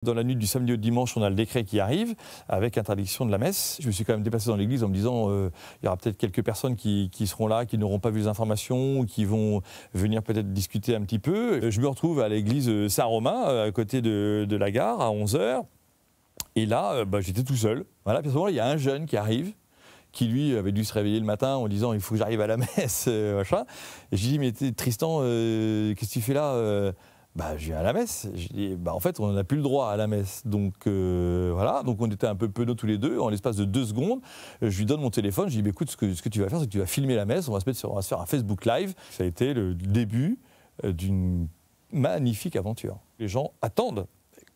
Dans la nuit du samedi au dimanche, on a le décret qui arrive avec interdiction de la messe. Je me suis quand même déplacé dans l'église en me disant il y aura peut-être quelques personnes qui seront là, qui n'auront pas vu les informations, qui vont venir peut-être discuter un petit peu. Je me retrouve à l'église Saint-Romain, à côté de la gare, à 11 h. Et là, j'étais tout seul. Voilà, puis à ce moment-là, il y a un jeune qui arrive, qui lui avait dû se réveiller le matin en disant il faut que j'arrive à la messe, machin. Et je lui dis mais Tristan, qu'est-ce que tu fais là je viens à la messe. Je dis, en fait, on n'a plus le droit à la messe. Donc, voilà. Donc, on était un peu penauds tous les deux. En l'espace de 2 secondes, je lui donne mon téléphone. Je lui dis, écoute, ce que tu vas faire, c'est que tu vas filmer la messe. On va se faire un Facebook Live. Ça a été le début d'une magnifique aventure. Les gens attendent,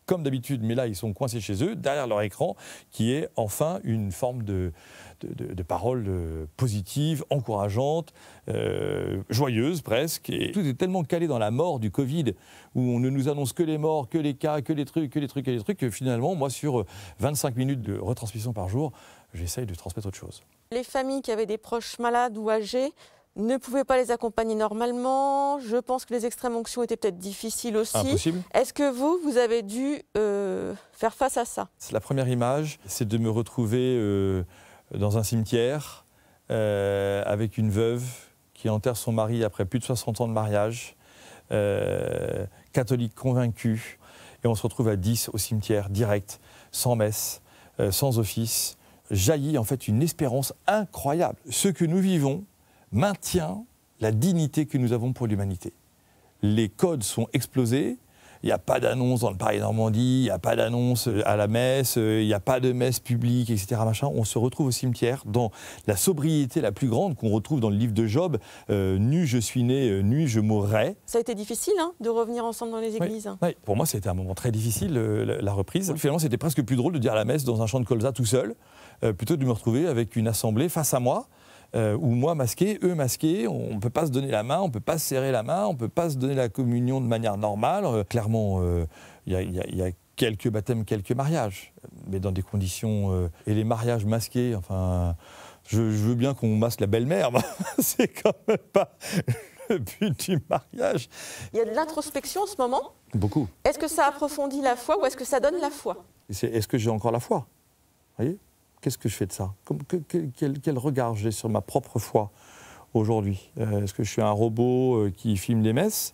comme d'habitude, mais là, ils sont coincés chez eux, derrière leur écran, qui est enfin une forme de parole positive, encourageante, joyeuse presque. Et tout est tellement calé dans la mort du Covid, où on ne nous annonce que les morts, que les cas, que les trucs, que finalement, moi, sur 25 minutes de retransmission par jour, j'essaye de transmettre autre chose. Les familles qui avaient des proches malades ou âgés ne pouvaient pas les accompagner normalement. Je pense que les extrêmes onctions étaient peut-être difficiles aussi. Impossible. Est-ce que vous avez dû faire face à ça? La première image, c'est de me retrouver dans un cimetière avec une veuve qui enterre son mari après plus de 60 ans de mariage, catholique convaincue. Et on se retrouve à 10 au cimetière, direct, sans messe, sans office. Jaillit en fait une espérance incroyable. Ce que nous vivons maintient la dignité que nous avons pour l'humanité. Les codes sont explosés, il n'y a pas d'annonce dans le Paris-Normandie, il n'y a pas d'annonce à la messe, il n'y a pas de messe publique, etc. Machin. On se retrouve au cimetière dans la sobriété la plus grande qu'on retrouve dans le livre de Job. Nu je suis né, nu je mourrai. Ça a été difficile de revenir ensemble dans les églises. Oui. Pour moi, c'était un moment très difficile, la reprise. Finalement, c'était presque plus drôle de dire la messe dans un champ de colza tout seul, plutôt que de me retrouver avec une assemblée face à moi, où moi masqué, eux masqués, on ne peut pas se donner la main, on ne peut pas se serrer la main, on ne peut pas se donner la communion de manière normale. Clairement, il y a quelques baptêmes, quelques mariages, mais dans des conditions... et les mariages masqués, enfin, je veux bien qu'on masque la belle-mère, mais c'est quand même pas le but du mariage. Il y a de l'introspection en ce moment. Beaucoup. Est-ce que ça approfondit la foi ou est-ce que ça donne la foi? Est-ce que j'ai encore la foi? Vous voyez? Qu'est-ce que je fais de ça? Quel regard j'ai sur ma propre foi aujourd'hui? Est-ce que je suis un robot qui filme les messes?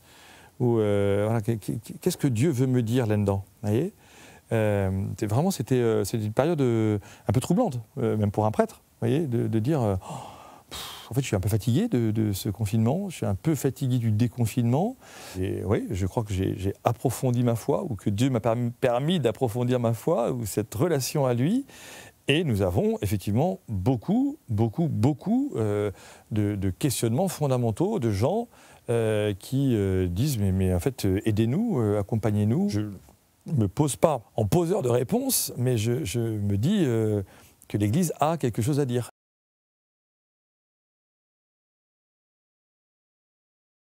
Ou voilà, qu'est-ce que Dieu veut me dire là-dedans? Vous voyez? C'était une période un peu troublante, même pour un prêtre. Vous voyez, de dire en fait, je suis un peu fatigué de ce confinement, je suis un peu fatigué du déconfinement. Et oui, je crois que j'ai approfondi ma foi, ou que Dieu m'a permis d'approfondir ma foi, ou cette relation à lui. Et nous avons effectivement beaucoup de questionnements fondamentaux de gens qui disent mais en fait aidez-nous, accompagnez-nous. Je ne me pose pas en poseur de réponse, mais je me dis que l'Église a quelque chose à dire.